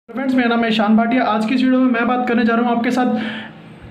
Friends, मेरा नाम है ईशान भाटिया। आज की इस वीडियो में मैं बात करने जा रहा हूँ आपके साथ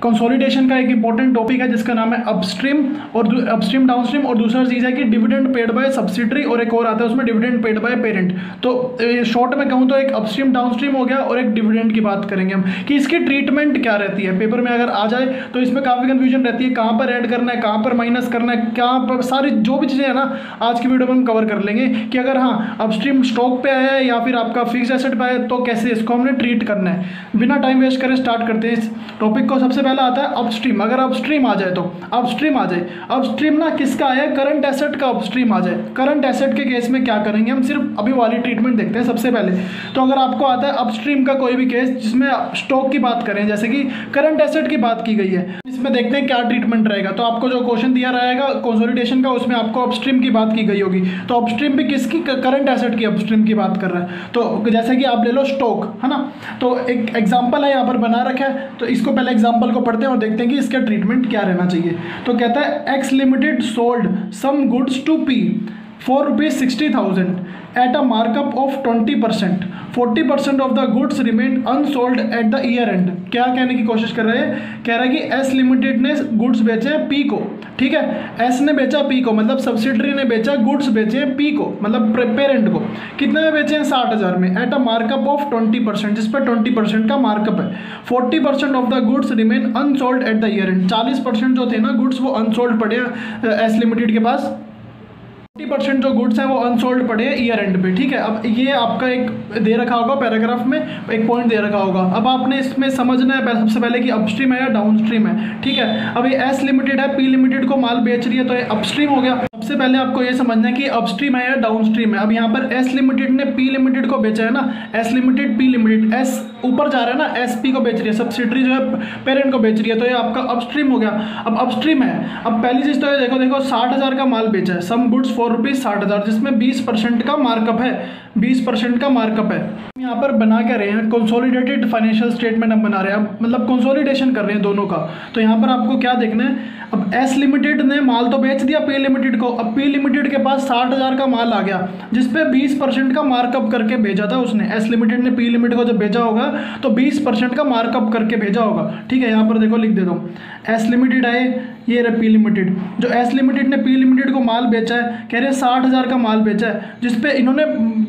कंसोलिडेशन का एक इंपॉर्टेंट टॉपिक है जिसका नाम है अपस्ट्रीम और अपस्ट्रीम डाउनस्ट्रीम, और दूसरा चीज़ है कि डिविडेंड पेड बाय सब्सिडरी, और एक और आता है उसमें डिविडेंड पेड बाय पेरेंट। तो शॉर्ट में कहूँ तो एक अपस्ट्रीम डाउनस्ट्रीम हो गया और एक डिविडेंड की बात करेंगे हम कि इसकी ट्रीटमेंट क्या रहती है। पेपर में अगर आ जाए तो इसमें काफ़ी कन्फ्यूजन रहती है, कहाँ पर ऐड करना है, कहाँ पर माइनस करना है, कहाँ पर सारी जो भी चीज़ें हैं ना आज की वीडियो में हम कवर कर लेंगे कि अगर हाँ अपस्ट्रीम स्टॉक पे आया है या फिर आपका फिक्स एसेट पे आया है तो कैसे इसको हमने ट्रीट करना है। बिना टाइम वेस्ट करें स्टार्ट करते हैं इस टॉपिक को। सबसे पहला आता है अपस्ट्रीम। अगर अपस्ट्रीम आ जाए तो अपस्ट्रीम आ जाए, अपस्ट्रीम ना किसका आया है, करंट एसेट का अपस्ट्रीम आ जाए। करंट एसेट के केस में क्या करेंगे हम, सिर्फ अभी वाली ट्रीटमेंट देखते हैं सबसे पहले। तो अगर आपको आता है अपस्ट्रीम का कोई भी केस जिसमें स्टॉक की बात करें, जैसे कि करंट एसेट की बात की गई है, इसमें देखते हैं क्या ट्रीटमेंट रहेगा। तो आपको जो क्वेश्चन दिया रहेगा कंसोलिडेशन का उसमें आपको अपस्ट्रीम की बात की गई होगी। तो अपस्ट्रीम भी किसकी, करंट एसेट की अपस्ट्रीम की बात कर रहा है। तो जैसे कि आप ले लो स्टॉक, है ना। तो एक एग्जांपल है यहाँ पर बना रखा है, तो इसको पहले एग्जांपल को पढ़ते हैं और देखते हैं कि इसका ट्रीटमेंट क्या रहना चाहिए। तो कहता है X limited sold some goods to P for ₹60,000 at a markup of 20%। 40% of the goods remain unsold at the year end. क्या कहने की कोशिश कर रहे हैं, कह रहा है कि एस लिमिटेड ने गुड्स बेचे हैं पी को, ठीक है। एस ने बेचा पी को, मतलब सब्सिडरी ने बेचा गुड्स बेचे हैं पी को, मतलब पेरेंट को। कितने में बेचे हैं, 60,000 में, एट अ मार्कअप ऑफ 20%, जिस पर 20% का मार्कअप है। 40% of the goods remain unsold at the year and. 40% जो थे ना गुड्स वो अनसोल्ड पड़े हैं एस लिमिटेड के पास। 40% जो गुड्स हैं वो अनसोल्ड पड़े हैं ईयर एंड पे, ठीक है। अब ये आपका एक दे रखा होगा पैराग्राफ में, एक पॉइंट दे रखा होगा। अब आपने इसमें समझना है सबसे पहले कि अपस्ट्रीम है या डाउनस्ट्रीम है, ठीक है। अब ये एस लिमिटेड है, पी लिमिटेड को माल बेच रही है तो ये अपस्ट्रीम हो गया। सबसे पहले आपको ये समझना है कि अपस्ट्रीम है या डाउनस्ट्रीम है। अब यहाँ पर एस लिमिटेड ने पी लिमिटेड को बेचा है ना, S limited P limited, S ऊपर जा रहा है ना, एस पी को बेच रही है, सब्सिडरी जो है पेरेंट को बेच रही है, तो ये आपका अपस्ट्रीम हो गया। अब अपस्ट्रीम है, अब पहली चीज़ तो ये देखो 60,000 का माल बेचा है, सम गुड्स फॉर ₹60,000, जिसमें 20% का मार्कअप है, 20% का मार्कअप है। यहाँ पर बना क्या रहे हैं, कंसोलिडेटेड फाइनेंशियल स्टेटमेंट हम बना रहे हैं, मतलब कंसोलिडेशन कर रहे हैं दोनों का। तो यहाँ पर आपको क्या देखना है, अब एस लिमिटेड ने माल तो बेच दिया पी लिमिटेड को, अब पी लिमिटेड के पास 60,000 का माल आ गया जिसपे 20% का मार्कअप करके भेजा था उसने। एस लिमिटेड ने पी लिमिटेड को जब भेजा होगा तो 20% का मार्कअप करके भेजा होगा, ठीक है। यहाँ पर देखो लिख देता हूँ, एस लिमिटेड आए, ये रहे पी लिमिटेड। जो एस लिमिटेड ने पी लिमिटेड को माल बेचा है, कह रहे 60,000 का माल बेचा है जिसपे इन्होंने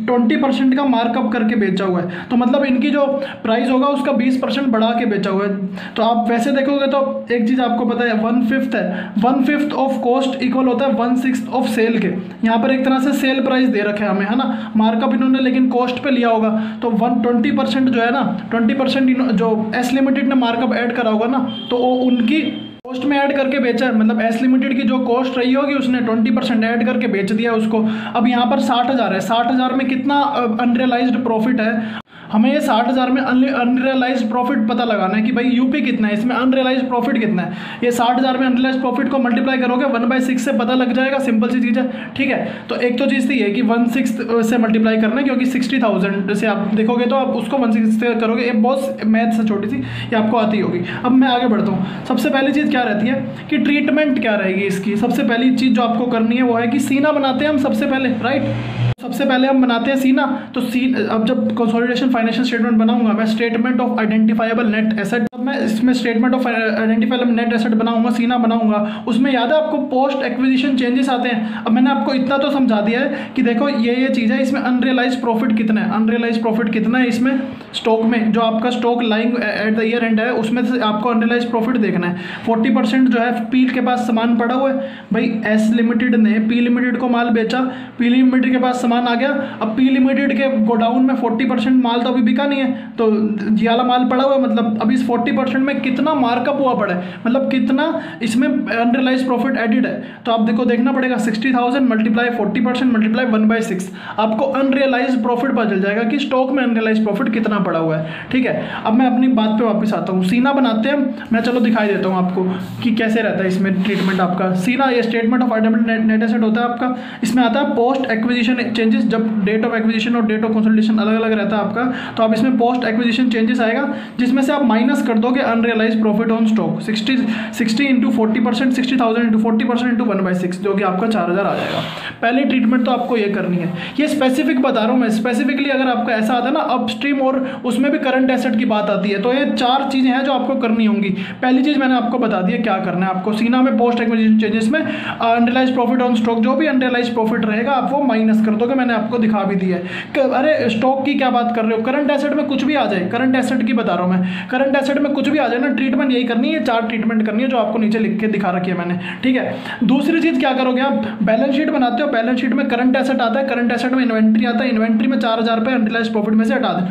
20% का मार्कअप करके बेचा हुआ है। तो मतलब इनकी जो प्राइस होगा उसका 20% बढ़ा के बेचा हुआ है। तो आप वैसे देखोगे तो एक चीज़ आपको पता है, 1/5 है, 1/5 ऑफ कॉस्ट इक्वल होता है 1/6 ऑफ सेल के। यहाँ पर एक तरह से सेल प्राइस दे रखे हैं हमें, है ना। मार्कअप इन्होंने लेकिन कॉस्ट पे लिया होगा, तो 20% जो है ना, 20% जो एस लिमिटेड ने मार्कअप ऐड करा होगा ना, तो वो उनकी कॉस्ट में ऐड करके बेचा है। मतलब एस लिमिटेड की जो कॉस्ट रही होगी उसने 20% ऐड करके बेच दिया उसको। अब यहाँ पर 60,000 है, 60,000 में कितना अनरियलाइज्ड प्रॉफिट है, हमें ये 60,000 में अनरियलाइज्ड प्रॉफिट पता लगाना है कि भाई यूपी कितना है, इसमें अनरियलाइज्ड प्रॉफिट कितना है। ये 60,000 में अनरियलाइज्ड प्रॉफिट को मल्टीप्लाई करोगे 1/6 से पता लग जाएगा, सिंपल सी चीज़ है, ठीक है। तो एक तो चीज़ थी ये कि 1/6 से मल्टीप्लाई करना है, क्योंकि 60,000 जैसे आप देखोगे तो आप उसको 1/6 से करोगे, ये बहुत मैथ से छोटी सी ये आपको आती होगी। अब मैं आगे बढ़ता हूँ। सबसे पहली चीज़ क्या रहती है कि ट्रीटमेंट क्या रहेगी इसकी। सबसे पहली चीज़ जो आपको करनी है वो है कि सीना बनाते हैं हम सबसे पहले, राइट। सबसे पहले हम बनाते हैं सीना। तो अब जब कंसोलिडेशन फाइनेंशियल स्टेटमेंट बनाऊंगा मैं, statement of identifiable net asset, जब मैं इसमें statement of identifiable net asset बनाऊंगा, सीना बनाऊंगा, उसमें याद है आपको पोस्ट एक्विजिशन चेंजेस आते हैं। अब मैंने आपको इतना तो समझा दिया है कि देखो ये चीज़ है, इसमें अनरियलाइज प्रॉफिट कितना है, अनरियलाइज प्रॉफिट कितना है इसमें स्टॉक में, जो आपका stock lying at the year and है उसमें से आपको अनरियलाइज प्रॉफिट देखना है। 40% जो है पी के पास सामान पड़ा हुआ है, भाई एस लिमिटेड ने पी लिमिटेड को माल बेचा, पी लिमिटेड के पास सामान आ गया। अब पी लिमिटेड के गोडाउन में 40% माल तो अभी बिका नहीं है, तो जियाला माल पड़ा हुआ है, मतलब अभी इस 40% में कितना मार्कअप हुआ पड़ा है, मतलब कितना इसमें अनरियलाइज प्रॉफिट एडिड है। तो आप देखना पड़ेगा 60,000 मल्टीप्लाई 40% मल्टीप्लाई 1/6, आपको अनरियलाइज प्रॉफिट पता चल जाएगा कि स्टॉक में अनरियलाइज प्रॉफिट कितना पड़ा हुआ है, ठीक है। अब मैं अपनी बात पे वापस आता हूँ। सीना बनाते हैं मैं, चलो दिखाई देता हूँ आपको कि कैसे रहता है इसमें ट्रीटमेंट आपका। सीना ये statement of identifiable net asset होता है आपका, इसमें आता है पोस्ट एक्विजिशन चेंजेस, जब डेट ऑफ एक्विजिशन और डेट ऑफ कंसोलिडेशन अलग अलग रहता है आपका, तो आप इसमें पोस्ट एक्विजिशन चेंजेस आएगा, जिसमें से आप माइनस कर दोगे unrealise profit on stock 60 into 40%, 60,000 into 40% into 1/6, जो कि आपका 4,000 आ जाएगा। पहली ट्रीटमेंट तो आपको ये करनी है। ये स्पेसिफिक बता रहा हूँ मैं, स्पेसिफिकली अगर आपका ऐसा आता है ना अपस्ट्रीम और उसमें भी करंट एसेट की बात आती है, तो ये 4 चीज़ें हैं जो आपको करनी होंगी। पहली चीज़ मैंने आपको बता दी है क्या करना है आपको। सीना में पोस्ट एक्विजिशन चेंजेस में अनरियलाइज प्रॉफिट ऑन स्टॉक, जो भी अनरियलाइज प्रॉफिट रहेगा आप वो माइनस कर दोगे। मैंने आपको दिखा भी दी है। अरे स्टॉक की क्या बात कर रहे हो, करंट एसेट में कुछ भी आ जाए, करंट एसेट की बता रहा हूँ मैं, करंट एसेट में कुछ भी आ जाए ना, ट्रीटमेंट यही करनी है। 4 ट्रीटमेंट करनी है जो आपको नीचे लिख के दिखा रखी है मैंने, ठीक है। दूसरी चीज़ क्या करोगे आप, बैलेंस शीट बनाते हो, बैलेंस शीट में करंट एसेट आता है, करंट एसेट में इन्वेंट्री आता है, इन्वेंट्री में 4,000 रुपये अनरियलाइज प्रॉफिट में से हटा दें।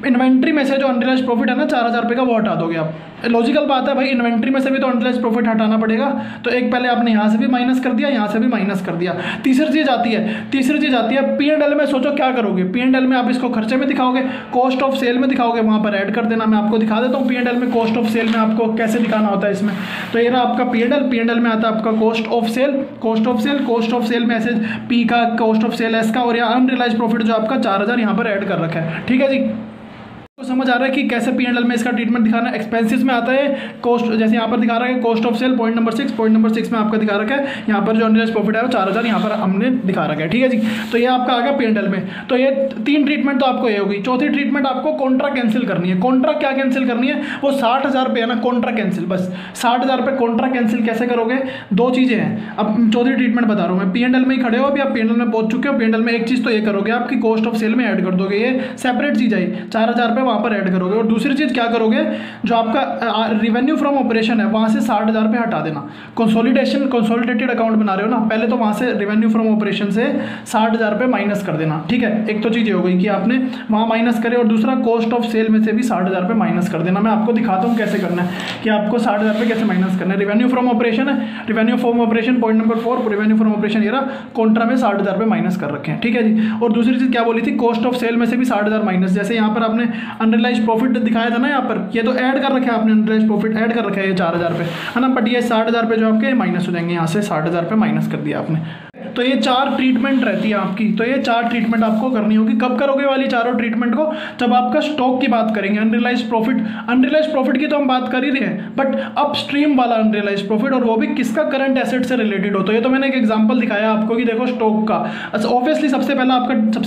इन्वेंट्री में से जो अनरियलाइज प्रॉफिट है ना 4,000 रुपये का, वो हटा दोगे आप। लॉजिकल बात है भाई, इन्वेंट्री में से भी तो अनरियलाइज प्रॉफिट हटाना पड़ेगा, तो एक पहले आपने यहाँ से भी माइनस कर दिया, यहाँ से भी माइनस कर दिया। तीसरी चीज़ आती है P&L में। सोचो क्या करोगे, P&L में आप इसको खर्चे में दिखाओगे, कॉस्ट ऑफ सेल में दिखाओगे, वहाँ पर ऐड कर देना। मैं आपको दिखा देता हूँ P&L में कॉस्ट ऑफ सेल में आपको कैसे दिखाना होता है इसमें। तो ये रहा आपका P&L में आता है आपका कॉस्ट ऑफ सेल में ऐसे P का, कॉस्ट ऑफ सेल S का, और यहाँ अनरियलाइज प्रॉफिट जो आपका 4,000 यहाँ पर ऐड कर रखा है, ठीक है जी। तो समझ आ रहा है कि कैसे P&L में इसका ट्रीटमेंट दिखाना है। एक्सपेंसेस में आता है कॉस्ट, जैसे यहाँ पर दिखा रहा है cost of cell point number 6 में आपका दिखा रखा है, यहाँ पर जो अनरियलाइज प्रॉफिट है वो 4,000 यहाँ पर हमने दिखा रखा है, ठीक है जी। तो ये आपका आ गया P&L में। तो ये 3 ट्रीटमेंट तो आपको ये होगी। चौथी ट्रीटमेंट आपको कॉन्ट्रा कैंसिल करनी है। कॉन्ट्रा क्या कैंसिल करनी है, वो 60,000 रुपये है ना, कॉन्ट्रा कैंसिल, बस 60,000 रुपये कॉन्ट्रा कैंसिल कैसे करोगे। 2 चीज़ें हैं। अब चौथी ट्रीटमेंट बता रहा हूँ मैं, P&L में ही खड़े हो, अभी आप P&L में पहुँच चुके हो। P&L में एक चीज़ तो ये करोगे, आपकी कॉस्ट ऑफ सेल में ऐड कर दोगे, ये सेपरेट चीज़ है, 4,000 रुपये वहाँ पर ऐड करोगे। और दूसरी चीज़ क्या करोगे, जो आपका रिवेन्यू फ्रॉम ऑपरेशन है वहाँ से 60,000 रुपये हटा देना। कंसोलिडेटेड अकाउंट बना रहे हो ना, पहले तो वहाँ से रिवेन्यू फ्रॉम ऑपरेशन से 60,000 रुपये माइनस कर देना, ठीक है। एक तो चीज़ हो गई कि आपने वहाँ माइनस करे, और दूसरा कॉस्ट ऑफ सेल में से भी 60,000 रुपये माइनस कर देना। मैं आपको दिखाता हूँ कैसे करना है, कि आपको 60,000 रुपये कैसे माइनस करना है। रिवेन्यू फ्रॉम ऑपरेशन है, revenue from operation point number 4, revenue from operation ये रहा, कॉन्ट्रा में 60,000 रुपये माइनस कर रखे हैं, ठीक है जी। और दूसरी चीज़ क्या बोली थी, कॉस्ट ऑफ सेल में से भी 60,000 माइनस। जैसे यहाँ पर आपने अनरियलाइज प्रॉफिट दिखाया था ना, यहाँ पर ये तो ऐड कर रखा है आपने, अनरियलाइज प्रॉफिट ऐड कर रखा है ये 4,000 रुपये है ना, बट ये 60,000 रुपये जो आपके माइनस हो जाएंगे, यहाँ से 60,000 रुपये माइनस कर दिया आपने। तो ये 4 ट्रीटमेंट रहती है आपकी। तो ये 4 ट्रीटमेंट आपको करनी होगी। कब करोगे वाली चारों ट्रीटमेंट को, जब आपका स्टॉक की बात करेंगे। अनरियलाइज प्रॉफिट की तो हम बात कर ही रहे हैं, बट अपस्ट्रीम वाला अनरियलाइज प्रॉफिट, और वो भी किसका, करंट एसेट से रिलेटेड हो। तो ये तो मैंने एक एग्जांपल दिखाया आपको कि देखो स्टॉक का। अच्छा, ऑब्वियसली सबसे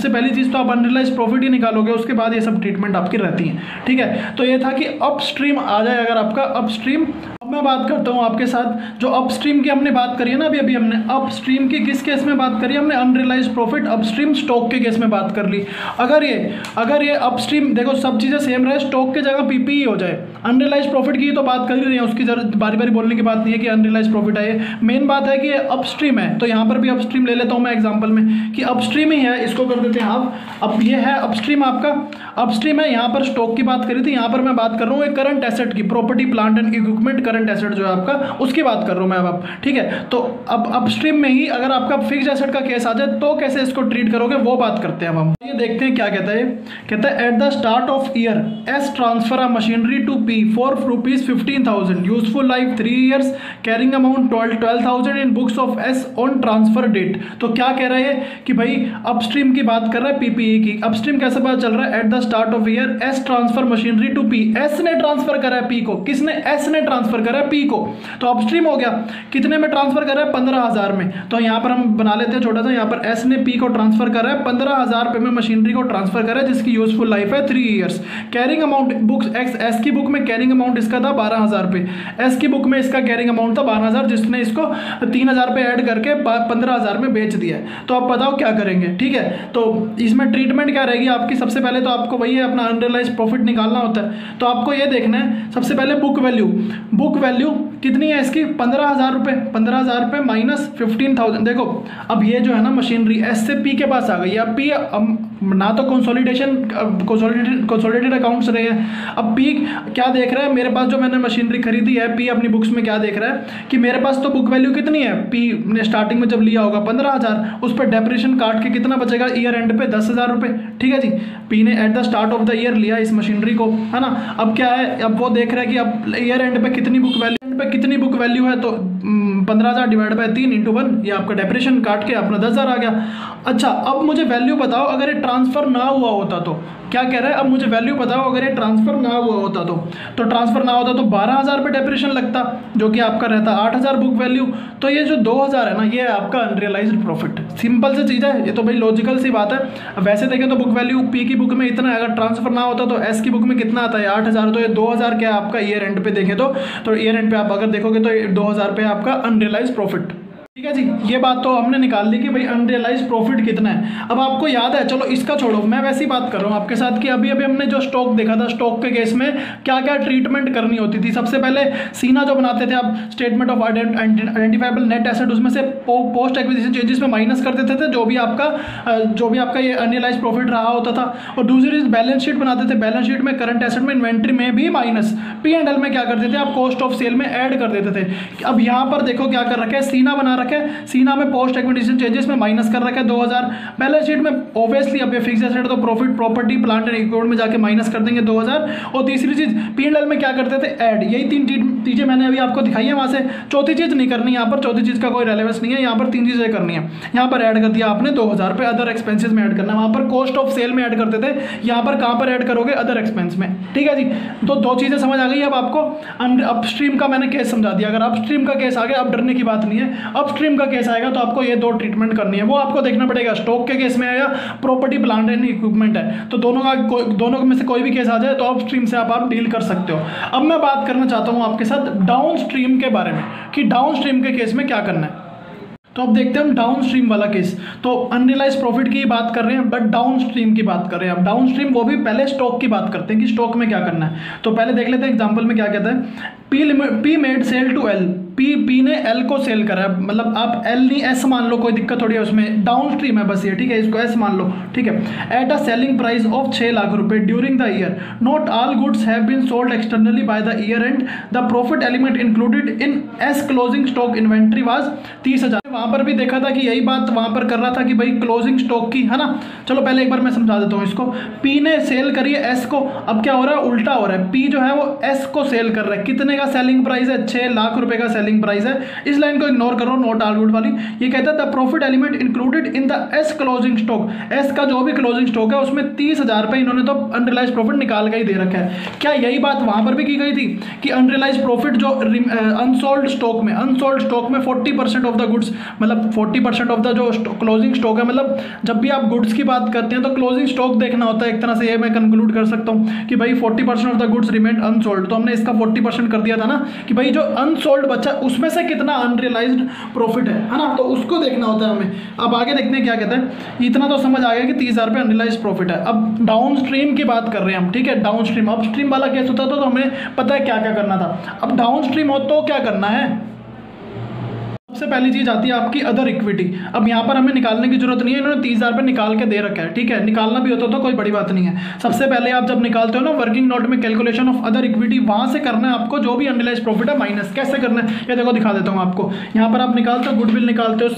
पहली चीज़ तो आप अनरियलाइज प्रॉफिट ही निकालोगे, उसके बाद ये सब ट्रीटमेंट आपकी रहती हैं, ठीक है। तो ये था कि अपस्ट्रीम आ जाए अगर आपका अपस्ट्रीम। अब मैं बात करता हूँ आपके साथ, जो अपस्ट्रीम की हमने बात करी है ना, अभी हमने अपस्ट्रीम की किस केस में बात करी, हमने अनरियलाइज प्रॉफिट अपस्ट्रीम स्टॉक के केस में बात कर ली। अगर ये अपस्ट्रीम, देखो सब चीज़ें सेम रहे, स्टॉक के जगह पीपी हो जाए। अनरियलाइज प्रॉफिट की तो बात कर ही रहे हैं, उसकी बारी बारी बोलने की बात नहीं है कि अनरियलाइज प्रॉफिट है। मेन बात है कि ये अपस्ट्रीम है, तो यहाँ पर भी अपस्ट्रीम ले लेता हूँ मैं एग्जाम्पल में, कि अपस्ट्रीम ही है, इसको कर देते हैं आप। अब ये है अपस्ट्रीम, आपका अपस्ट्रीम है। यहाँ पर स्टॉक की बात करी थी, यहाँ पर मैं बात कर रहा हूँ एक करंट एसेट की, property plant and equipment current asset जो है आपका, उसकी बात कर रहा हूँ मैं अब, ठीक है। तो अब अपस्ट्रीम में ही अगर आपका फिक्स्ड एसेट का केस आ जाए तो कैसे इसको ट्रीट करोगे, वो बात करते हैं हम। ये देखते हैं क्या कहता है। कहता है at the start of year S transfer a machinery to P for ₹15,000, useful life 3 years, carrying amount 12,000 in books of S on transfer date. तो क्या कह रहा है कि भाई अपस्ट्रीम की बात कर रहा है पीपीई की। अपस्ट्रीम कैसे पता चल रहा है, at the start of year S transfer machinery to P, S ने ट्रांसफर करा है पी को। किसने, एस ने ट्रांसफर करा है पी को, तो अपस्ट्रीम हो गया। कितने में ट्रांसफर करा है, 15,000 में। तो यहाँ पर हम बना लेते हैं छोटा सा, यहाँ पर एस ने पी को ट्रांसफर करा है 15,000 रुपये में मशीनरी को ट्रांसफर करा है, जिसकी यूजफुल लाइफ है 3 years। Carrying amount books x, S की बुक में कैरिंग अमाउंट इसका था 12,000 रुपये, एस की बुक में इसका कैरिंग अमाउंट था 12,000, जिसने इसको 3,000 रुपये ऐड करके 15,000 में बेच दिया है। तो आप बताओ क्या करेंगे, ठीक है। तो इसमें ट्रीटमेंट क्या रहेगी आपकी, सबसे पहले तो आपको वही है अपना अनरियलाइज प्रॉफिट निकालना होता है। तो आपको ये देखना है सबसे पहले बुक वैल्यू कितनी है इसकी, 15,000 रुपये। 15,000 रुपये माइनस 15,000। देखो अब ये जो है ना मशीनरी एस से पी के पास आ गई है। अब पी ना तो कंसोलिडेटेड अकाउंट्स रहे हैं। अब पी क्या देख रहा है, मेरे पास जो मैंने मशीनरी खरीदी है, पी अपनी बुक्स में क्या देख रहा है कि मेरे पास तो बुक वैल्यू कितनी है, पी ने स्टार्टिंग में जब लिया होगा 15,000, उस पर डेप्रिसिएशन काट के कितना बचेगा ईयर एंड पे 10,000 रुपये, ठीक है जी। पी ने eight the start of the year लिया इस मशीनरी को, है ना। अब क्या है, अब वो देख रहा है कि अब ईयर एंड पे कितनी बुक वैल्यू पे कितनी बुक वैल्यू है, तो 15,000 डिवाइड बाय 3 × 1, ये आपका डेप्रिसिएशन काट के अपना 10,000 आ गया। अच्छा, अब मुझे वैल्यू बताओ अगर ये ट्रांसफ़र ना हुआ होता तो क्या कह रहा है, अब मुझे वैल्यू बताओ अगर ये ट्रांसफ़र ना हुआ होता तो ट्रांसफ़र ना होता तो 12,000 पे डेप्रिसिएशन लगता, जो कि आपका रहता 8,000 बुक वैल्यू। तो ये जो 2,000 है ना, ये है आपका अनरियलाइज्ड प्रॉफिट। सिंपल सी चीज़ है ये, तो भाई लॉजिकल सी बात है। वैसे देखें तो बुक वैल्यू पी की बुक में इतना है, अगर ट्रांसफ़र ना होता तो एस की बुक में कितना आता है 8,000, तो ये 2,000 क्या है आपका ईयर एंड पे देखें तो ईयर एंड पे आप अगर देखोगे तो 2,000 पे आपका अनरियलाइज प्रॉफिट। ठीक है जी, ये बात तो हमने निकाल ली कि भाई अनरियलाइज प्रॉफिट कितना है। अब आपको याद है, चलो इसका छोड़ो, मैं वैसे ही बात कर रहा हूँ आपके साथ कि अभी हमने जो स्टॉक देखा था, स्टॉक के केस में क्या क्या ट्रीटमेंट करनी होती थी। सबसे पहले सीना जो बनाते थे आप, statement of identifiable net asset, उसमें से पोस्ट एक्विजिशन चेंजेस में माइनस कर देते थे जो भी आपका ये अनरियलाइज प्रॉफिट रहा होता था। और दूसरी चीज बैलेंस शीट बनाते थे, बैलेंस शीट में करंट एसेट में इन्वेंट्री में भी माइनस, P&L में क्या करते थे आप, कॉस्ट ऑफ सेल में ऐड कर देते थे। अब यहाँ पर देखो क्या कर रखा है, सीना बना रखा है, सीना में पोस्ट एक्विजिशन चेंजेस में माइनस कर रखा है 2,000। बैलेंस शीट में ऑब्वियसली अब ये फिक्स एसेट तो profit property plant and equipment में जाके माइनस कर देंगे 2,000। और तीसरी चीज P&L में क्या करते थे, ऐड। यही 3 चीजें मैंने अभी आपको दिखाई है वहां से। चौथी चीज नहीं करनी यहाँ पर, चौथी चीज का कोई रेलेवेंस नहीं है, यहाँ पर 3 चीजें करनी है। यहाँ पर ऐड कर दिया आपने 2,000 पे, अदर एक्सपेंसेस में ऐड करना है। वहां पर कॉस्ट ऑफ सेल में ऐड करते थे, यहाँ पर कहाँ पर ऐड करोगे, अदर एक्सपेंस में। ठीक है जी, तो 2 चीजें समझ आ गई। अब आपको अपस्ट्रीम का मैंने केस समझा दिया। अगर अपस्ट्रीम का केस आ गया, अब डरने की बात नहीं है। अपस्ट्रीम का केस आएगा तो आपको ये 2 ट्रीटमेंट करनी है, वो आपको देखना पड़ेगा। स्टॉक के केस में आया, प्रॉपर्टी प्लांट एंड इक्विपमेंट है, तो दोनों में से कोई भी केस आ जाए तो अपस्ट्रीम से आप डील कर सकते हो। अब मैं बात करना चाहता हूं आपके साथ डाउन स्ट्रीम के बारे में कि डाउन स्ट्रीम के केस में क्या करना है। तो अब देखते हैं हम डाउन स्ट्रीम वाला केस। तो अनरियलाइज प्रॉफिट की बात कर रहे हैं, बट डाउन स्ट्रीम की बात कर रहे हैं। अब डाउन स्ट्रीम वो भी पहले स्टॉक की बात करते हैं कि स्टॉक में क्या करना है। तो पहले देख लेते हैं एग्जांपल में क्या कहता है, P made sale to L, P ने एल को सेल करा है, मतलब आप एल नहीं एस मान लो, कोई दिक्कत थोड़ी है उसमें, डाउन स्ट्रीम है बस ये। ठीक है, इसको एस मान लो। ठीक है, at a selling price of 6 lakh रुपए during the year, not all goods have been sold externally by the year end, the profit element included in as closing stock inventory was 30,000। वहां पर भी देखा था कि यही बात वहां पर कर रहा था कि भाई क्लोजिंग स्टॉक की, है ना। चलो पहले एक बार मैं समझा देता हूँ इसको। पी ने सेल करी है एस को, अब क्या हो रहा है, उल्टा हो रहा है। पी जो है वो एस को सेल कर रहा है, कितने का सेलिंग प्राइस है, 6 लाख रुपए का सेलिंग प्राइस है। इस लाइन को इग्नोर करो, नॉट ऑल गुड वाली। ये कहता है the profit element included in the S closing stock, S का जो भी क्लोजिंग स्टॉक है उसमें 30,000 पे इन्होंने तो अनरियलाइज प्रॉफिट निकाल के ही दे रखा है। क्या यही बात वहां पर भी की गई थी कि अनरियलाइज प्रॉफिट जो अनसोल्ड स्टॉक में 40% ऑफ द गुड्स, मतलब 40% ऑफ द जो क्लोजिंग स्टॉक है, मतलब जब भी आप गुड्स की बात करते हैं तो क्लोजिंग स्टॉक देखना होता है। एक तरह से ये मैं कंक्लूड कर सकता हूं कि भाई 40% of the goods remain unsold, तो हमने इसका 40% कर दिया था ना कि भाई जो अनसोल्ड बचा उसमें से कितना अनरियलाइज्ड प्रॉफिट है ना, तो उसको देखना होता है हमें। अब आगे देखते हैं क्या कहते हैं। इतना तो समझ आ गया कि 30,000 पे अनरियलाइज्ड प्रॉफिट है। अब डाउन स्ट्रीम की बात कर रहे हैं हम। ठीक है, डाउन स्ट्रीम, अप स्ट्रीम वाला केस होता तो हमें पता है क्या क्या करना था। अब डाउन स्ट्रीम हो तो क्या करना है, सबसे पहली चीज आती है आपकी अदर इक्विटी। अब यहाँ पर हमें निकालने की जरूरत नहीं है, इन्होंने 30,000 पे निकाल के दे रखा है। ठीक है, निकालना भी होता तो कोई बड़ी बात नहीं है। सबसे पहले आप जब निकालते हो ना वर्किंग नोट में कैलकुलेशन ऑफ अदर इक्विटी, वहां से करना है आपको जो भी अनरियलाइज्ड प्रॉफिट है माइनस। कैसे करना है ये देखो, दिखा देता हूँ आपको। यहाँ पर आप निकालते हो गुडविल, निकालते हो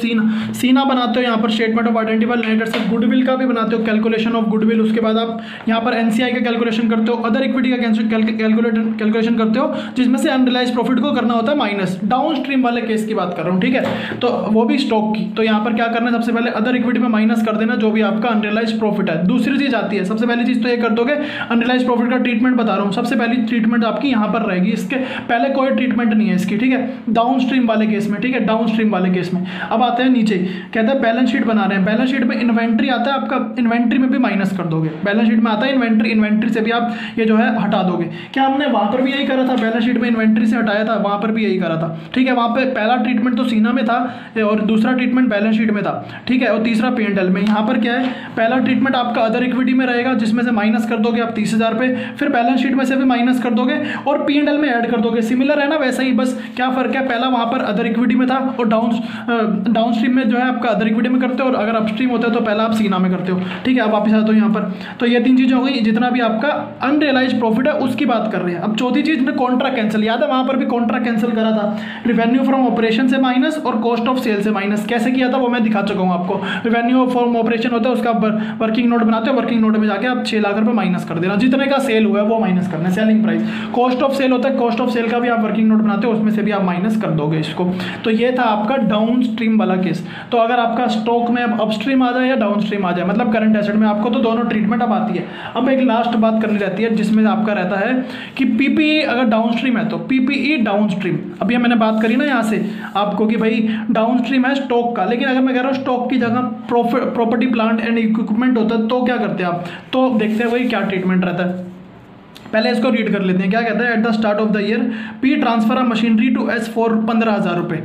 सीना बनाते हो, यहाँ पर statement of identified net asset goodwill का भी बनाते हो, कैलकुलेशन ऑफ गुडविल। उसके बाद आप यहाँ पर एनसीआई का कैलकुलेशन करते हो, अदर इक्विटी का कैलकुलेशन करते हो, जिसमें से अनरियलाइज्ड प्रॉफिट को करना होता है माइनस। डाउन स्ट्रीम वाले केस की बात कर रहा हूँ। ठीक है, तो वो भी स्टॉक की। तो यहाँ पर क्या करना है, सबसे पहले अदर इक्विटी में माइनस कर देना जो भी आपका अनरियलाइज्ड प्रॉफिट है। दूसरी चीज आती है, सबसे पहली चीज तो ये कर दोगे, अनरियलाइज्ड प्रॉफिट का ट्रीटमेंट बता रहा हूँ। सबसे पहली ट्रीटमेंट आपकी यहाँ पर रहेगी, इसके पहले कोई ट्रीटमेंट नहीं है इसकी। ठीक है, डाउन स्ट्रीम वाले केस में। ठीक है, डाउन स्ट्रीम वाले केस में अब आते हैं नीचे, कहता है बैलेंस शीट बना रहे हैं। बैलेंस शीट में इन्वेंट्री आता है आपका, इन्वेंट्री में भी माइनस कर दोगे। बैलेंस शीट में आता है इन्वेंट्री, इन्वेंट्री से भी आप ये जो है हटा दोगे। क्या हमने वहां पर भी यही करा था, बैलेंस शीट में इन्वेंट्री से हटाया था, वहां पर भी यही करा था। ठीक है, वहां पे पहला ट्रीटमेंट तो सीना में था और दूसरा ट्रीटमेंट बैलेंस शीट में था। ठीक है, और तीसरा P&L में। यहाँ पर क्या है, पहला ट्रीटमेंट आपका अदर इक्विटी में रहेगा जिसमें से माइनस कर दोगे आप 30,000 पे, फिर बैलेंस शीट में से भी माइनस कर दोगे और P&L में ऐड कर दोगे। सिमिलर है ना वैसा ही, बस क्या फर्क है, पहला वहां पर अदर इक्विटी में था और डाउन स्ट्रीम में जो है आपका अदर इक्विटी में करते हो, और अगर अपस्ट्रीम होता है तो पहला आप सीना में करते हो। ठीक है, अब वापस आते हो यहाँ पर। तो ये 3 चीजें हो गई, जितना भी आपका अनरियलाइज्ड प्रॉफिट है उसकी बात कर रहे हैं। अब चौथी चीज में कॉन्ट्रा कैंसिल, याद है वहां पर भी कॉन्ट्रा कैंसिल करा था, रेवेन्यू फ्रॉम ऑपरेशन से माइनस माइनस और कॉस्ट ऑफ सेल से माइनस। कैसे किया था वो मैं दिखा चुका हूँ आपको। रेवेन्यू फ्रॉम ऑपरेशन होता है, उसका वर्किंग नोट बनाते हो, वर्किंग नोट में जाके आप 6 लाख रुपये माइनस कर देना, जितने का सेल हुआ है वो माइनस करना है, selling price. Cost of sale होता है, कॉस्ट ऑफ सेल का भी आप वर्किंग नोट बनाते हो, उसमें से भी आप माइनस कर दोगे इसको। तो ये था आपका डाउन स्ट्रीम वाला केस। तो अगर आपका स्टॉक में अब अपस्ट्रीम आ जाए या डाउन स्ट्रीम आ जाए, मतलब करंट एसेट में, आपको तो दोनों ट्रीटमेंट अब आती है। अब एक लास्ट बात करनी रहती है जिसमें आपका रहता है कि पीपीई अगर डाउन स्ट्रीम है तो पीपीई डाउन स्ट्रीम। अब ये मैंने बात करी ना यहाँ से आपको कि भाई डाउन स्ट्रीम है स्टॉक का, लेकिन अगर मैं कह रहा हूँ स्टॉक की जगह प्रॉपर्टी प्लांट एंड इक्विपमेंट होता है तो क्या करते हैं आप, तो देखते हैं वही क्या ट्रीटमेंट रहता है। पहले इसको रीड कर लेते हैं, क्या कहता है। At the start of the year P transfer of machinery to S for 15,000 रुपये,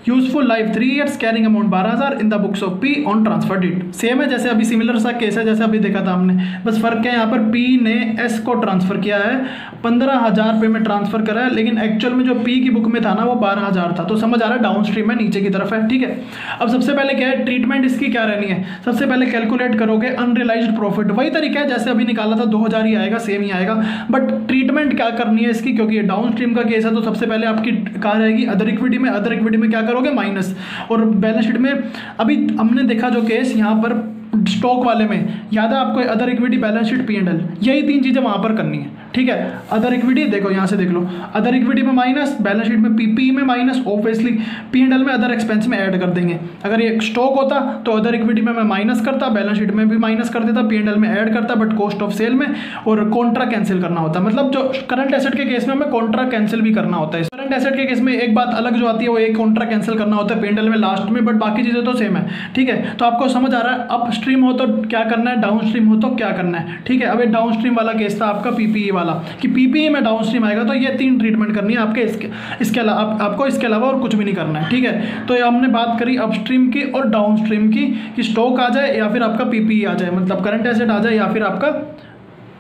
useful life 3 years, carrying amount 12,000 in the books of P on transfer date. Same है जैसे अभी सिमिलर सा केस है जैसे अभी देखा था हमने, बस फर्क क्या है, यहाँ पर पी ने एस को ट्रांसफर किया है, 15,000 रुपये में ट्रांसफर करा है, लेकिन एक्चुअल में जो पी की बुक में था ना वो 12,000 था। तो समझ आ रहा है डाउन स्ट्रीम में नीचे की तरफ है, ठीक है। अब सबसे पहले क्या है ट्रीटमेंट इसकी क्या रहनी है, सबसे पहले कैलकुलेट करोगे अनरियलाइज्ड प्रॉफिट, वही तरीका है जैसे अभी निकाला था, 2,000 ही आएगा, सेम ही आएगा, बट ट्रीटमेंट क्या करनी है इसकी, क्योंकि ये डाउन स्ट्रीम का केस है। तो सबसे पहले आपकी कहाँ रहेगी, अदर इक्विटी में। अदर इक्विटी में क्या करोगे, माइनस। और बैलेंस शीट में अभी हमने देखा जो केस यहाँ पर स्टॉक वाले में, याद है आपको, other equity, balance sheet, P and L, यही 3 चीज़ें वहाँ पर करनी है, ठीक है। अदर इक्विटी देखो यहाँ से देख लो, अदर इक्विटी में माइनस, बैलेंस शीट में पीपी में minus, obviously P and L में अदर एक्सपेंस में ऐड कर देंगे। अगर ये स्टॉक होता तो अदर इक्विटी में मैं माइनस करता, बैलेंस शीट में भी माइनस कर देता, पी एंड एल में ऐड करता, बट कॉस्ट ऑफ सेल में और कॉन्ट्रा कैंसिल करना होता। मतलब जो करंट एसेट के केस में हमें कॉन्ट्रा कैंसिल भी करना होता है। करंट एसेट के केस में एक बात अलग जो आती है वो एक कॉन्ट्रा कैंसिल करना होता है पी एंड एल में लास्ट में, बट बाकी चीज़ें तो सेम है, ठीक है। तो आपको समझ आ रहा है अप स्ट्रीम हो तो क्या करना है, डाउन स्ट्रीम हो तो क्या करना है, ठीक है। अब ये डाउन स्ट्रीम वाला केस था आपका पीपीई वाला, कि पीपीई में डाउन स्ट्रीम आएगा तो ये 3 ट्रीटमेंट करनी है आपके, इसके अलावा आपको इसके अलावा और कुछ भी नहीं करना है, ठीक है। तो ये हमने बात करी अपस्ट्रीम की और डाउन स्ट्रीम की, कि स्टॉक आ जाए या फिर आपका पीपीई आ जाए, मतलब करंट एसेट आ जाए या फिर आपका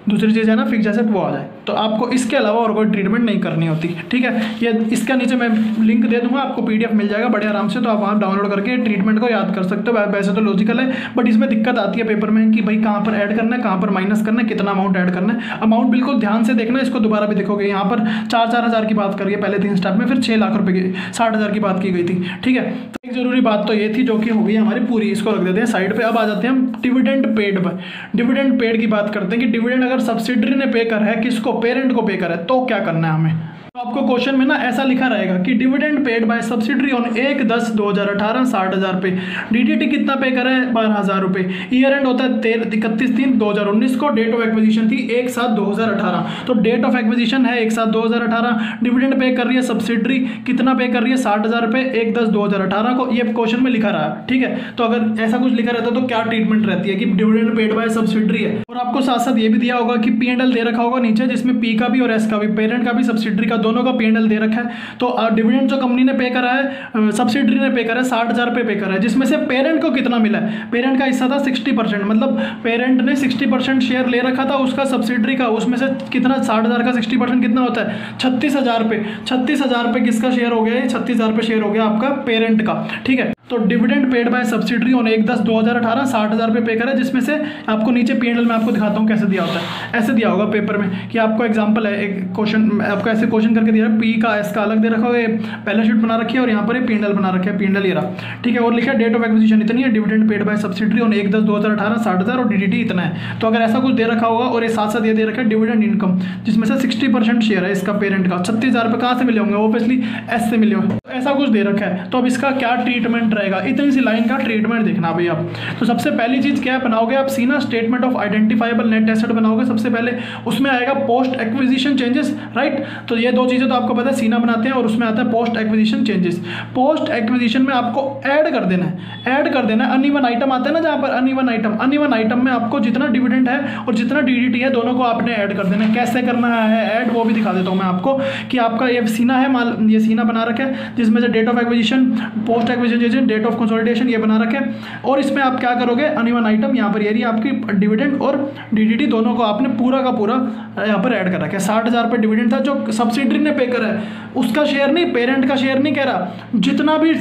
दूसरी चीज़ है ना फिक्स एसेट वो आ जाए, तो आपको इसके अलावा और कोई ट्रीटमेंट नहीं करनी होती, ठीक है। ये इसका नीचे मैं लिंक दे दूंगा, आपको पीडीएफ मिल जाएगा बड़े आराम से, तो आप वहाँ डाउनलोड करके ट्रीटमेंट को याद कर सकते हो। वैसे तो लॉजिकल है, बट इसमें दिक्कत आती है पेपर में कि भाई कहाँ पर ऐड करना है, कहाँ पर माइनस करना है, कितना अमाउंट ऐड करना है। अमाउंट बिल्कुल ध्यान से देखना, इसको दोबारा भी देखोगे, यहाँ पर 4-4 हज़ार की बात करिए पहले 3 स्टेप में, फिर 6 लाख रुपये की 60,000 की बात की गई थी, ठीक है। तो एक जरूरी बात तो ये थी जो कि हो गई हमारी पूरी, इसको रख देते हैं साइड पे। अब आ जाते हैं हम डिविडेंड पेड पर। डिविडेंड पेड की बात करते हैं कि डिविडेंड अगर सब्सिडरी ने पे कर है, किसको, पेरेंट को पे कर है, तो क्या करना है हमें। तो आपको क्वेश्चन में ना ऐसा लिखा रहेगा कि dividend paid by subsidiary on 1/10/2018 60,000 रुपये, डीडीटी कितना पे करे, 12,000 रुपये। ईयर एंड होता है 31/3/2019 को, डेट ऑफ एक्विजिशन थी 1/7/2018, तो डेट ऑफ एक्विजिशन है 1/7/2018। डिविडेंड पे कर रही है सब्सिडरी, कितना पे कर रही है, 60,000 रुपये 1/10/2018 को, ये क्वेश्चन में लिखा रहा है, ठीक है। तो अगर ऐसा कुछ लिखा रहता तो क्या ट्रीटमेंट रहती है कि डिविडेंड पेड बाय सब्सिडरी है। और आपको साथ साथ ये भी दिया होगा कि पी एंड एल दे रखा होगा नीचे, जिसमें पी का भी और एस का भी, पेरेंट का भी सब्सिडरी का, दोनों का पी एंड एल दे रखा है। तो डिविडेंड जो कंपनी ने पे करा है, सब्सिडरी ने पे करा है 60,000 रुपये पे करा है, जिसमें से पेरेंट को कितना मिला है, पेरेंट का हिस्सा था 60%, मतलब पेरेंट ने 60% शेयर ले रखा था उसका सब्सिडरी का, उसमें से कितना 60,000 का 60% कितना होता है, 36,000 रुपये। 36,000 रुपये किसका शेयर हो गया, 36,000 रुपये शेयर हो गया आपका पेरेंट का, ठीक है। तो dividend paid by subsidiary on 1/10/2018 60,000 रुपये पे करा है, जिसमें से आपको नीचे पी एंड एल में आपको दिखाता हूँ कैसे दिया होता है। ऐसे दिया होगा पेपर में कि आपको एग्जांपल है, एक क्वेश्चन आपको ऐसे क्वेश्चन करके दिया है, पी का एस का अलग दे रखा होगा, बैलेंस शीट बना रखी है और यहाँ पर पी एंड एल बना रखा है, पी एंड एल ये रहा, ठीक है। और लिखा है डेट ऑफ एक्विजिशन इतनी है, dividend paid by subsidiary on 1/10/2018 60,000 और डीडीटी इतना है। तो अगर ऐसा कुछ दे रखा होगा और ये साथ साथ ये दे रखा है डिविडेंड इनकम, जिसमें से 60% शेयर है इसका पेरेंट का, 36,000 रुपये कहाँ से मिले होंगे, ऑब्वियसली एस से मिले होंगे, ऐसा कुछ दे रखा है। तो अब इसका क्या ट्रीटमेंट रहेगा, इतनी सी लाइन का ट्रीटमेंट देखना भाई आप। तो सबसे पहली चीज क्या बनाओगे आप, सीना statement of identifiable net asset बनाओगे सबसे पहले, उसमें आएगा पोस्ट एक्विजिशन चेंजेस, राइट। तो ये 2 चीजें तो आपको पता है, सीना बनाते हैं और उसमें आता है post acquisition changes. Post acquisition में आपको ऐड कर देना है, ऐड कर देना है अनइवन आइटम आता है ना, जहाँ पर अनइवन आइटम में आपको जितना डिविडेंड है और जितना डीडीटी है दोनों को आपने ऐड कर देना है। कैसे करना है ऐड, वो भी दिखा देता हूँ मैं आपको, कि आपका ये सीना है, ये सीना बना रखा है, जिसमें से date of acquisition, post acquisition, date of consolidation ये बना रखे, और इसमें आप क्या करोगे, अनइवन आइटम यहाँ पर ये आपकी डिविडेंड और डीडीटी दोनों को आपने पूरा का पूरा यहाँ पर ऐड कर रखा है। 60,000 रुपये डिविडेंड था जो सब्सिडरी ने पे करा है, उसका शेयर नहीं, पेरेंट का शेयर नहीं कह रहा, जितना भी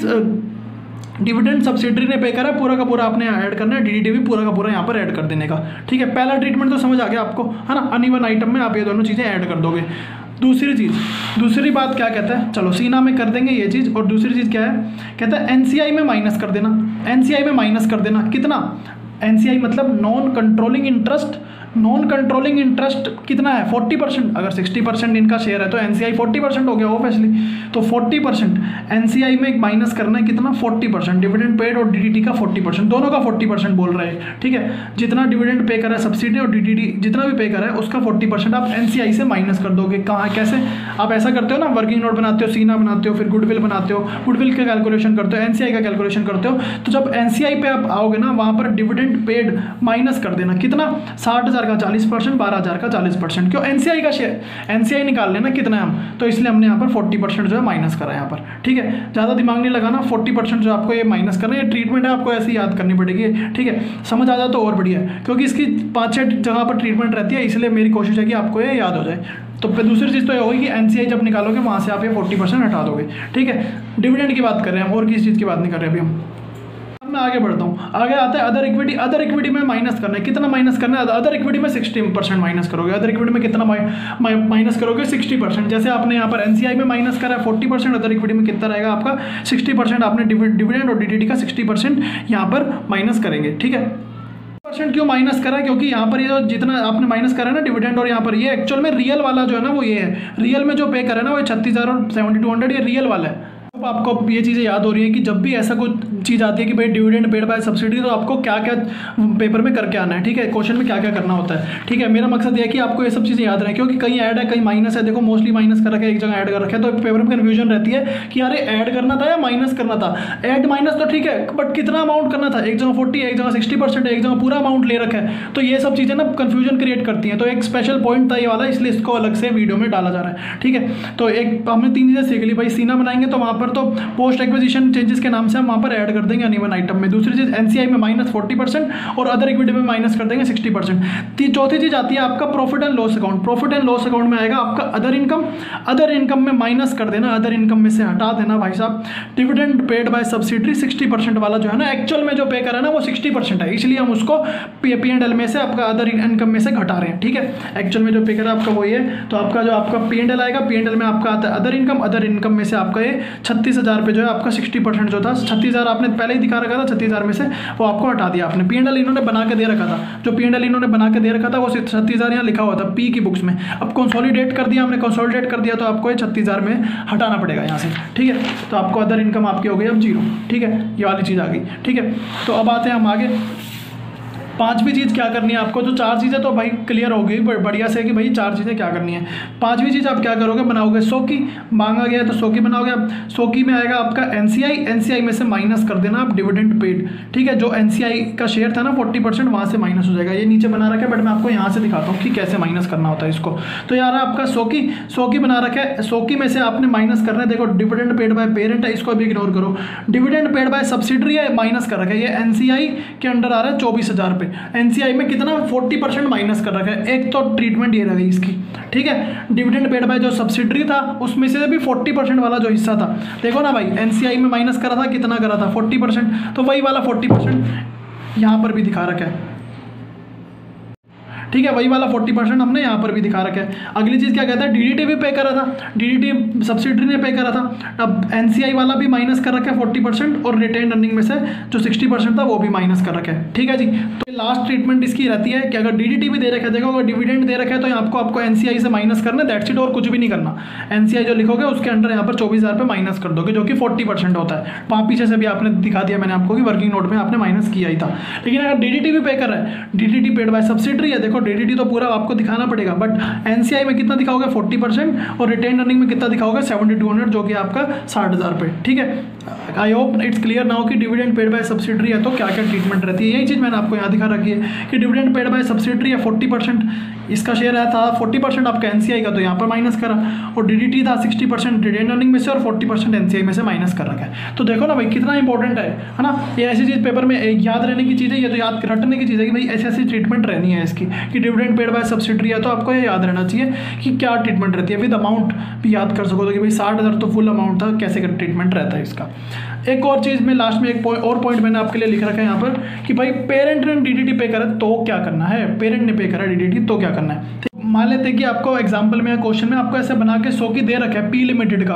डिविडेंड सब्सिडरी ने पे करा है पूरा का पूरा आपने ऐड करना है, डीडीटी भी पूरा का पूरा यहाँ पर ऐड कर देने का, ठीक है। पहला ट्रीटमेंट तो समझ आ गया आपको, है ना। अनइवन आइटम में आप ये दोनों चीज़ें ऐड कर दोगे। दूसरी बात क्या कहता है, चलो सीना में कर देंगे ये चीज़। और दूसरी चीज़ क्या है, कहता है एनसीआई में माइनस कर देना। एनसीआई में माइनस कर देना कितना, एनसीआई मतलब non controlling interest. Non controlling interest कितना है 40%। अगर 60% इनका शेयर है तो एनसीआई 40% हो गया ऑब्वियसली। तो 40% एनसीआई में माइनस करना है कितना 40%। डिविडेंड पेड और डीडीटी का 40%, दोनों का 40% बोल रहे हैं, ठीक है। जितना डिविडेंड पे करा है सब्सिडी और डीडीटी जितना भी पे करा है उसका 40% आप एनसीआई से माइनस कर दोगे। कहाँ कैसे आप ऐसा करते हो ना, वर्किंग नोट बनाते हो, सीना बनाते हो, फिर गुडविल बनाते हो, गुडविल का कैलकुलेशन करते हो, एनसीआई का कैलकुलेशन करते हो। तो जब एनसीआई पे आप आओगे ना वहाँ पर डिविडेंड पेड माइनस कर देना कितना 60,000 का 40%, 12,000 का 40%। क्यों, एनसीआई का शेयर, एनसीआई निकाल लेना कितना है हम, तो इसलिए हमने यहाँ पर 40% जो है माइनस करा है यहाँ पर, ठीक है। ज़्यादा दिमाग नहीं लगाना, 40% जो आपको ये माइनस करना है, ये ट्रीटमेंट है, आपको ऐसे ही याद करनी पड़ेगी, ठीक है। समझ आ जाए तो और बढ़िया है, क्योंकि इसकी 5-6 जगह पर ट्रीटमेंट रहती है, इसलिए मेरी कोशिश है कि आपको ये याद हो जाए। तो फिर दूसरी चीज़ तो ये होगी कि एनसीआई जब निकालोगे वहाँ से आप ये 40% हटा दोगे, ठीक है। डिविडेंड की बात कर रहे हैं हम, और किसी चीज़ की बात नहीं कर रहे अभी हम। मैं आगे बढ़ता हूँ, आगे आता है अदर इक्विटी। अदर इक्विटी में माइनस करना है, कितना माइनस करना है, अदर इक्विटी में 60% माइनस करोगे। अदर इक्विटी में कितना माइनस करोगे 60%। जैसे आपने यहाँ पर एनसीआई में माइनस करा है 40%, अदर इक्विटी में कितना रहेगा आपका 60%। आपने डिविडेंड और डीडीटी का 60% यहाँ पर माइनस करेंगे, ठीक है। % क्यों माइनस करा, क्योंकि यहाँ पर ये जो जितना आपने माइनस करा है ना डिविडेंड, और यहाँ पर ये एक्चुअल में रियल वाला जो है ना वो ये है, रियल में जो पे करा है ना वो 36,000 और 7,200 ये रियल वाला है। अब आपको ये चीज़ें याद हो रही है कि जब भी ऐसा कोई चीज़ आती है कि भाई डिविडेंड पेड बाय सब्सिडी, तो आपको क्या क्या पेपर में करके आना है, ठीक है। क्वेश्चन में क्या क्या करना होता है, ठीक है। मेरा मकसद ये है कि आपको ये सब चीज़ें याद रहें, क्योंकि कहीं ऐड है कहीं माइनस है। देखो मोस्टली माइनस कर रखा है, एक जगह ऐड कर रखा है, तो पेपर में कन्फ्यूजन रहती है कि यार ऐड करना था या माइनस करना था। ऐड माइनस तो ठीक है, बट कितना अमाउंट करना था, एक जगह 40 है, एक जगह 60% है, एक जगह पूरा अमाउंट ले रखा है। तो ये सब चीज़ें ना कन्फ्यूजन क्रिएट करती हैं। तो एक स्पेशल पॉइंट था ये वाला, इसलिए इसको अलग से वीडियो में डाला जा रहा है, ठीक है। तो एक हमने 3 चीज़ें सीख ली भाई, सीना बनाएंगे तो वहाँ पर तो पोस्ट एक्विजिशन चेंजेस के नाम से हम वहाँ पर ऐड कर देंगे अनइवन आइटम में। दूसरी चीज़ एनसीआई में माइनस 40% और अदर इक्विटी में माइनस कर देंगे 60%। चौथी चीज़ आती है आपका profit and loss account. Profit and loss account में आएगा आपका अदर इनकम। अदर इनकम में माइनस कर देना, अदर इनकम में से हटा देना भाई साहब डिविडेंड पेड बाय सब्सिडरी 60% वाला जो है ना, एक्चुअल में जो पे करा ना वो 60% है, इसलिए हम उसको P&L में से आपका अदर इनकम में से घटा रहे हैं, ठीक है। एक्चुअल में जो पे करा आपका वही है, तो आपका जो आपका P&L आएगा, P&L में आपका आता है अदर इनकम। अदर इनकम में से आपका ये 36,000 पे जो है आपका 60% जो था, 36,000 आपने पहले ही दिखा रखा था, 36,000 में से वो आपको हटा दिया आपने। P&L इन्होंने बना के दे रखा था, जो P&L इन्होंने बना के दे रखा था वो 36,000 यहाँ लिखा हुआ था पी की बुक्स में। अब कंसोलिडेट कर दिया हमने, कंसोलिडेट कर दिया तो आपको ये 36,000 में हटाना पड़ेगा यहाँ से, ठीक है। तो आपको अदर इनकम आपकी हो गई अब 0, ठीक है। ये वाली चीज़ आ गई, ठीक है। तो अब आते हैं हम आगे। पांचवी चीज़ क्या करनी है आपको, तो 4 चीज़ें तो भाई क्लियर हो गई बढ़िया से कि भाई 4 चीज़ें क्या करनी है। पांचवी चीज़ आप क्या करोगे, बनाओगे सौकी। मांगा गया तो सौकी बनाओगे आप। सौकी में आएगा आपका एनसीआई, एनसीआई में से माइनस कर देना आप डिविडेंड पेड, ठीक है। जो एनसीआई का शेयर था ना 40%, वहाँ से माइनस हो जाएगा। ये नीचे बना रखा है बट मैं आपको यहाँ से दिखाता हूँ कि कैसे माइनस करना होता है इसको। तो यार आपका सौकी बना रखा है, सौकी में से आपने माइनस करना है। देखो डिविडेंड पेड बाय पेरेंट है, इसको भी इग्नोर करो। डिविडेंड पेड बाय सब्सिडरी है, माइनस कर रखा है। ये एनसीआई के अंडर आ रहा है 24,000 पे। एनसीआई में कितना 40% माइनस कर रखा है। एक तो ट्रीटमेंट ये रही इसकी, ठीक है। डिविडेंड पेड बाय जो सब्सिडरी था उसमें से भी 40% वाला जो हिस्सा था, देखो ना भाई एनसीआई में माइनस करा था, कितना करा था 40%, तो वही वाला 40% यहाँ पर भी दिखा रखा है, ठीक है। वही वाला 40% हमने यहाँ पर भी दिखा रखा है। अगली चीज़ क्या कहता है, डीडीटी भी पे करा था, डीडीटी सब्सिडरी ने पे करा था। अब एनसीआई वाला भी माइनस कर रखा है 40% और रिटेन अर्निंग में से जो 60% था वो भी माइनस कर रखा है, ठीक है जी। तो लास्ट ट्रीटमेंट इसकी रहती है कि अगर डीडीटी भी दे रखा है, देखो अगर डिविडेंड दे रखा है तो आपको एनसीआई से माइनस करना है, दैट्स इट, और कुछ भी नहीं करना। एनसीआई जो लिखोगे उसके अंडर यहाँ पर 24,000 पे माइनस कर दोगे, जो कि 40% होता है। वहाँ पीछे से भी आपने दिखा दिया मैंने आपको कि वर्किंग नोट में आपने माइनस किया ही था। लेकिन अगर डीडीटी भी पे कर रहा है, डीडीटी पेड बाय सब्सिडरी है, देखो डीडीटी तो पूरा आपको दिखाना पड़ेगा, बट एनसीआई में कितना दिखाओगे 40% और रिटेन अर्निंग में कितना दिखाओगे 7,200, जो कि आपका 60,000 पे, ठीक है। I hope it's clear now कि डिविडेंड पेड बाय सब्सिडरी है तो क्या क्या ट्रीटमेंट रहती है। यही चीज़ मैंने आपको यहाँ दिखा रखी है कि डिविडेंड पेड बाय सब्सिडरी है 40% इसका शेयर आया था, 40% आपका एनसीआई का तो यहाँ पर माइनस करा, और डीडीटी था 60% रिटेन अर्निंग में से और 40% एनसीआई में से माइनस कर रखा है। तो देखो ना भाई कितना इंपॉर्टेंट है ना। ये ऐसी चीज़ पेपर में याद रहने की चीज़ है, ये तो याद रटने की चीज़ है कि भाई ऐसी ऐसी ट्रीटमेंट रहनी है इसकी, कि डिविडेंड पेड बाय सब्सिडरी है तो आपको ये याद रहना चाहिए कि क्या ट्रीटमेंट रहती है। विद अमाउंट भी याद कर सको तो कि भाई 60,000 तो फुल अमाउंट था, कैसे कर ट्रीटमेंट रहता है इसका। एक और चीज़ में लास्ट में एक और पॉइंट मैंने आपके लिए लिख रखा है यहाँ पर कि भाई पेरेंट ने डीडीटी पे करा तो क्या करना है, पेरेंट ने पे करा डीडीटी तो क्या करना है। मान लेते हैं कि आपको एग्जाम्पल में क्वेश्चन में आपको ऐसे बना के 100 की दे रखा है, पी लिमिटेड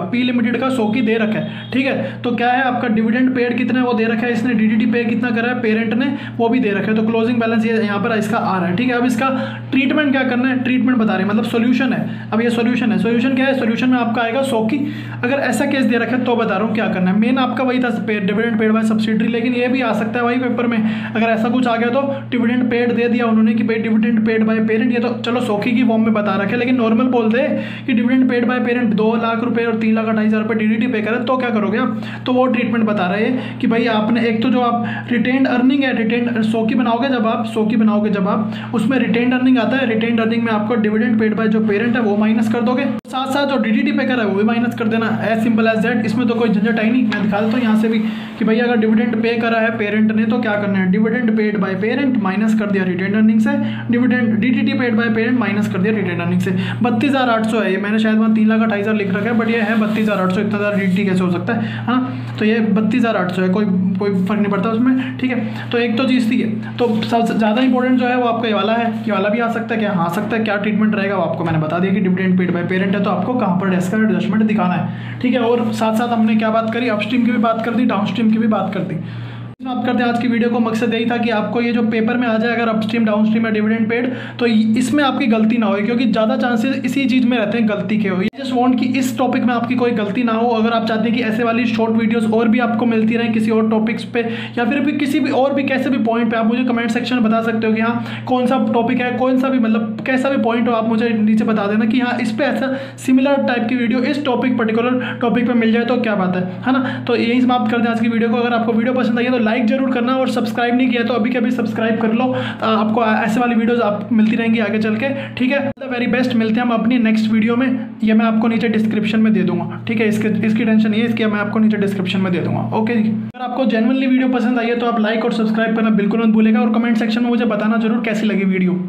का 100 की दे रखा है, ठीक है। तो क्या है आपका डिविडेंड पेड कितना है वो दे रखा है, इसने डीडीटी पे कितना करा है पेरेंट ने वो भी दे रखा है, तो क्लोजिंग बैलेंस ये यहाँ पर इसका आ रहा है, ठीक है। अब इसका ट्रीटमेंट क्या करना है, ट्रीटमेंट बता रहे हैं, मतलब सोल्यूशन है। अब ये सोल्यूशन है, सोल्यूशन क्या है, सोल्यूशन में आपका आएगा 100 की, अगर ऐसा केस दे रखा है तो बता रहा हूँ क्या करना है। मेन आपका वही था डिविडेंड पेड बाय सब्सिडरी, लेकिन ये भी आ सकता है वही पेपर में, अगर ऐसा कुछ आ गया तो डिविडेंड पेड दे दिया उन्होंने कि भाई डिविडेंड पेड बाय पेरेंट, ये तो चलो 100 की फॉर्म में बता रखा है, लेकिन नॉर्मल बोल दे कि dividend paid by parent 2 lakh रुपए और 3,28,000 रुपये डीडीटी पे करें तो क्या करोगे आप, तो वो ट्रीटमेंट बता रहे हैं कि भाई आपने एक तो जो आप रिटेन्ड अर्निंग है, रिटेन्ड 100 की बनाओगे जब आप 100 की बनाओगे जब आप उसमें रिटेन्ड अर्निंग आता है, रिटेन्ड अर्निंग में आपको डिविडेंड पेड बाय जो पेरेंट है वो माइनस कर दोगे, साथ साथ जो डीडीटी पे कर है वो भी माइनस कर देना, एज सिंपल एज दैट। इसमें तो कोई झंझट है नहीं, मैं दिखा देता हूँ यहाँ से भी कि भाई अगर डिविडेंड पे करा है पेरेंट ने तो क्या करना है, dividend paid by parent minus कर दिया रिटेन्ड अर्निंग से, dividend DDT paid by parent minus कर दिया रिटेन्ड अर्निंग से। 32,800 है ये, मैंने शायद वहाँ 3,28,000 लिख रखा है, बट ये है 32,800, इतना ज़्यादा डीडीटी कैसे हो सकता है, हाँ। तो ये 32,800 है, कोई फर्क नहीं पड़ता उसमें, ठीक है। तो एक तो चीज़ थी है, तो सबसे ज़्यादा इंपॉर्टेंट जो है वो आपका ये वाला है, ये वाला भी आ सकता है, क्या आ सकता है, क्या ट्रीटमेंट रहेगा वो आपको मैंने बता दिया कि डिविडेंड पेड बाय पेरेंट है तो आपको कहाँ पर इसका एडजस्टमेंट दिखाना है, ठीक है। और साथ साथ हमने क्या बात करी, अपस्ट्रीम की भी बात कर दी, डाउनस्ट्रीम की भी बात कर दी। बात करते हैं आज की वीडियो को, मकसद यही था कि आपको ये जो पेपर में आ जाए अगर अपस्ट्रीम डाउनस्ट्रीम या डिविडेंड पेड, तो इसमें आपकी गलती ना हो, क्योंकि ज़्यादा चांसेस इसी चीज़ में रहते हैं गलती के हो। जस्ट वांट कि इस टॉपिक में आपकी कोई गलती ना हो। अगर आप चाहते हैं कि ऐसे वाली शॉर्ट वीडियोस और भी आपको मिलती रहें किसी और टॉपिक्स पे, या फिर भी किसी भी और भी कैसे भी पॉइंट पे, आप मुझे कमेंट सेक्शन में बता सकते हो कि हाँ कौन सा टॉपिक है, कौन सा भी मतलब कैसा भी पॉइंट हो, आप मुझे नीचे बता देना कि हाँ इस पर ऐसा सिमिलर टाइप की वीडियो इस टॉपिक पर्टिकुलर टॉपिक पर मिल जाए तो क्या बात है ना। तो यही समाप्त करते हैं आज की वीडियो को। अगर आपको वीडियो पसंद आई है तो लाइक जरूर करना, और सब्सक्राइब नहीं किया तो अभी के अभी सब्सक्राइब कर लो, आपको ऐसे वाली वीडियोस आप मिलती रहेंगी आगे चल के, ठीक है। द वेरी बेस्ट, मिलते हैं हम अपनी नेक्स्ट वीडियो में, ये मैं आपको नीचे डिस्क्रिप्शन में दे दूंगा, ठीक है। इसकी टेंशन ये है, इसकी मैं आपको नीचे डिस्क्रिप्शन में दे दूंगा, ओके जी। अगर आपको जेन्युइनली वीडियो पसंद आई है तो आप लाइक और सब्सक्राइब करना बिल्कुल मत भूलेगा, और कमेंट सेक्शन में मुझे बताना जरूर कैसी लगी वीडियो।